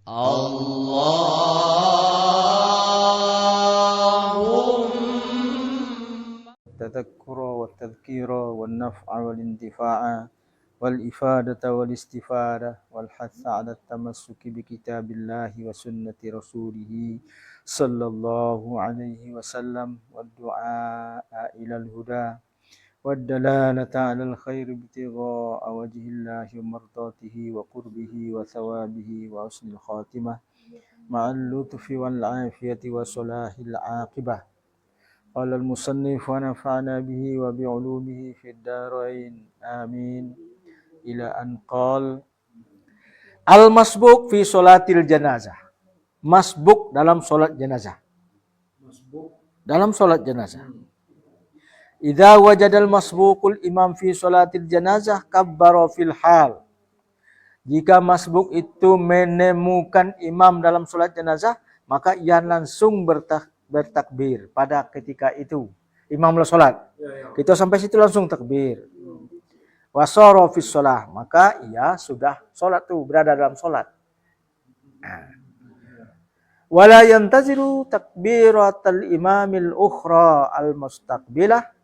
التذكر والتذكير والنفع والانتفاع والإفادة والاستفادة والحث على التمسك بكتاب الله وسنة رسوله صلى الله عليه وسلم والدعاء إلى الهدى والدلالة على الخير ابتغاء وجه الله ومرضاته وقربه وثوابه وحسن الخاتمة مع اللطف والعافية وصلاح العاقبة. قال المصنف ونفعنا به وبعلومه في الدارين آمين إلى أن قال Al-masbuk fi sholatil janazah. Masbuk dalam solat jenazah. Dalam solat jenazah. Idza wajadal masbukul imam fi sholatil janazah kabbara fil hal. Jika masbuk itu menemukan imam dalam solat jenazah, maka ia langsung bertakbir pada ketika itu. Imam lah solat. Kita sampai situ langsung takbir. Wasara fi shalah, maka ia sudah solat tu, berada dalam solat. Wala yantaziru takbiratal imamil ukhra al-mustaqbilah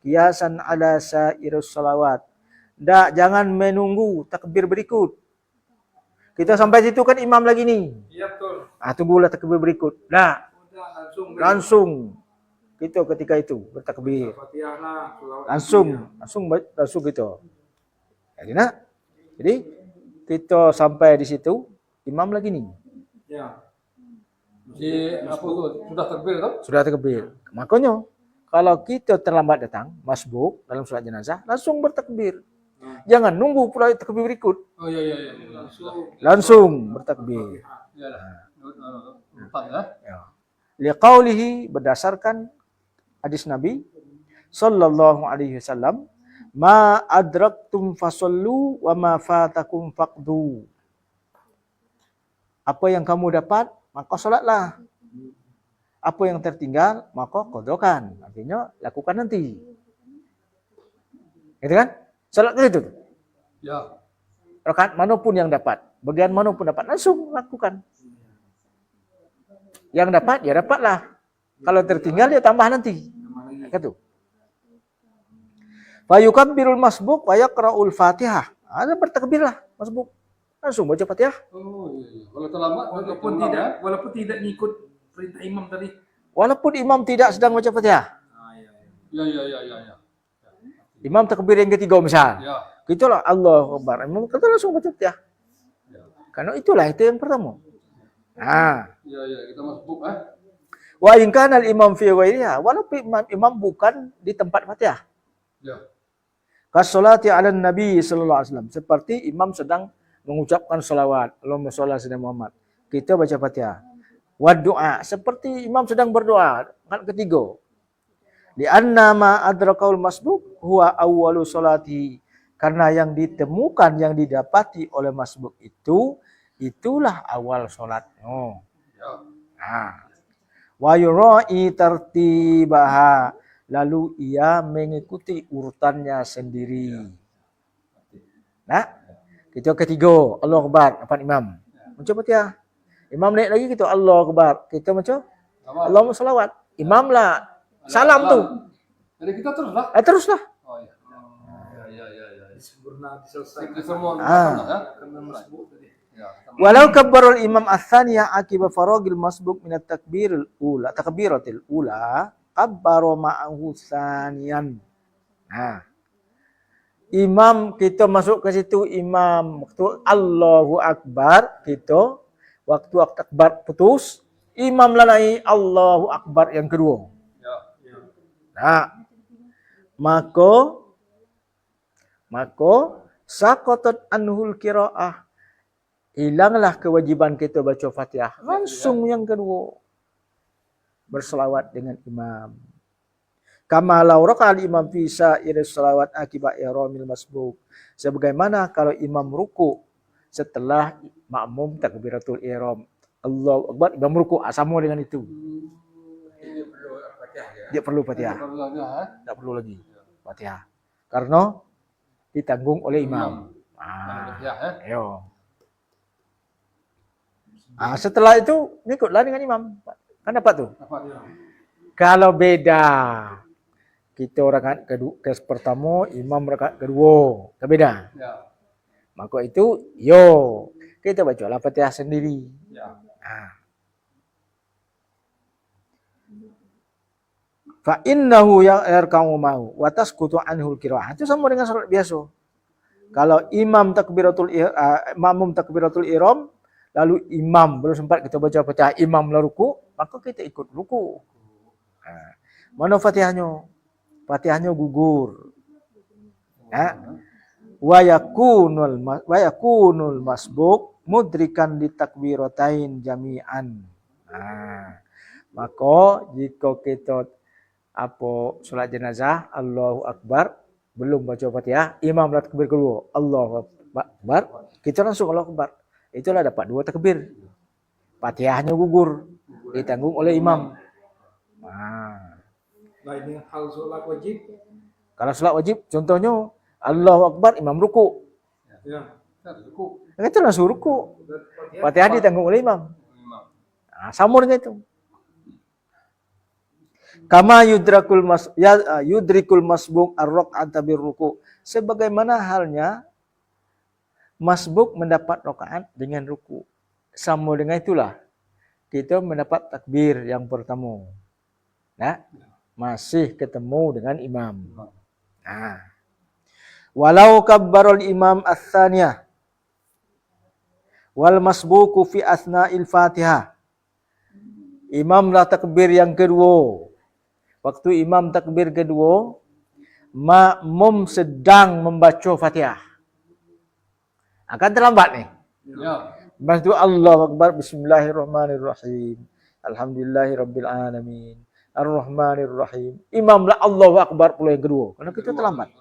qiyasan ala sairus salawat. Jangan menunggu takbir berikut. Kita sampai situ kan imam lagi nih. Iya betul. Tunggulah takbir berikut. Langsung kita ketika itu bertakbir. Langsung gitu. Jadi kita sampai di situ, imam lagi nih. Ya. Sudah takbir tak? Sudah takbir. Makanya kalau kita terlambat datang, masbuk dalam salat jenazah, langsung bertakbir. Jangan nunggu pula takbir berikut. Oh iya. Langsung bertakbir. Liqaulihi, berdasarkan hadis Nabi sallallahu alaihi wasallam, ma adraktum fasallu wa ma fatakum faqdu. Apa yang kamu dapat, maka salatlah. Apa yang tertinggal, maka qadhakan. Artinya lakukan nanti. Gitu kan? Salat itu. Ya. Rakaat manapun yang dapat, bagian manapun dapat, langsung lakukan. Yang dapat, ya dapatlah. Kalau tertinggal, ya tambah nanti. Gitu. Fa yukabbirul masbuk wa yaqra'ul Fatihah. Ada bertakbirlah masbuk. Langsung baca Fatihah. Oh iya. Kalau terlambat walaupun tidak ngikut perintah imam tadi. Walaupun imam tidak sedang baca Fatihah. Iya. Imam takbir yang ketiga misal. Ya. Gitulah Allahu Akbar. Imam kata langsung baca Fatihah. Ya. Karena itu yang pertama. Iya, kita masbuk Wa in kana al-imam fi ghairiha, walaupun imam bukan di tempat Fatihah. Ya. Kas-sholati 'ala Nabi sallallahu alaihi wasallam, seperti imam sedang mengucapkan salawat, Allahumma shalli ala sayyidina Muhammad. Kita baca Fatihah. Wa doa, seperti imam sedang berdoa, rakaat ketiga. Li anna ma adrakal masbuk huwa awwalu sholati, karena yang ditemukan, yang didapati oleh masbuk itu, itulah awal salatnya. Wa yura'i tartibaha, lalu ia mengikuti urutannya sendiri. Nah, kita ketiga, Allah Akbar, depan imam. Baca Fatihah. Imam naik lagi kita Allah Akbar. Kita baca Allahumma salawat. Imam lah salam tu. Jadi kita teruslah. Teruslah. Oh iya. Sempurna diselesaikan semua. Walau kabbarul imam ats-tsaniyah akiba faragil masbuk minat takbiratil ula, kabbaro ma'ahu tsaniyan. Imam kita masuk ke situ, imam waktu Allahu Akbar, kita waktu akbar putus, imam lalai Allahu Akbar yang kedua. Maka saqatat anhul qiraah, hilanglah kewajiban kita baca Fatihah. Langsung yang kedua berselawat dengan imam. Kama law raqa'al imam fi sa'iris salawat akibat ihramil masbuk. Sebagaimana kalau imam ruku setelah makmum takbiratul ihram. Allahu Akbar, imam ruku sama dengan itu. Dia perlu Fatihah. Tidak perlu lagi Fatihah. Karena ditanggung oleh imam. Ayo. Setelah itu ngikutlah dengan imam. Kan dapat tuh. Kalau beda, kita rakaat kedua, kes pertama, imam rakaat kedua, kan beda. Maka itu, kita bacalah Fatihah sendiri. Fa innahu yarka'u ma'u wa tasqutu anhul qira'ah. Itu sama dengan salat biasa. Kalau makmum takbiratul ihram, lalu imam belum sempat kita baca Fatihah, imam lah ruku, maka kita ikut ruku. Mana Fatihahnya? Fatihahnya gugur. Wa yakunul masbuk mudrikan di takbiratain jami'an. Maka jika kita solat jenazah, Allahu Akbar, belum baca Fatihah, imam lah takbir kedua, Allahu Akbar, kita langsung Allahu Akbar. Itulah dapat 2 takbir. Fatihahnya gugur, ditanggung oleh imam. Lain hal solat wajib. Kalau solat wajib, contohnya Allahu Akbar, imam ruku. Ruku. Itu langsung ruku. Fatihah ditanggung oleh imam. Sama dengan itu. Kama yudrikul masbuk ar-rak'ata birruku. Sebagaimana halnya masbuk mendapat rakaat dengan ruku. Sama dengan itulah kita mendapat takbir yang pertama. Masih ketemu dengan imam. Walau kabbarul imam ats-tsaniyah wal masbuku fi asna'il Fatihah. Imamlah takbir yang kedua. Waktu imam takbir kedua, makmum sedang membaca Fatihah. Akan terlambat nih. Lepas itu Allahu Akbar, bismillahirrahmanirrahim. Alhamdulillahirabbil alamin. Ar-Rahmanir-Rahim. Imamlah Allahu Akbar pula yang kedua. Karena kita terlambat.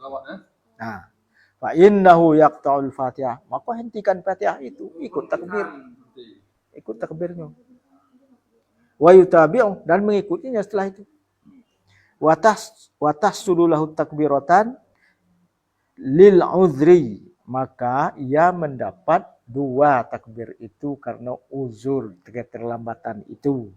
Fa innahu yaqta'ul Fatihah. Maka hentikan Fatihah itu, ikut takbir. Ikut takbirnya. Wa yutabi'u, dan mengikutinya setelah itu. Watahsulu lahu takbiratan lil uzri, maka ia mendapat 2 takbir itu karena uzur, keterlambatan itu.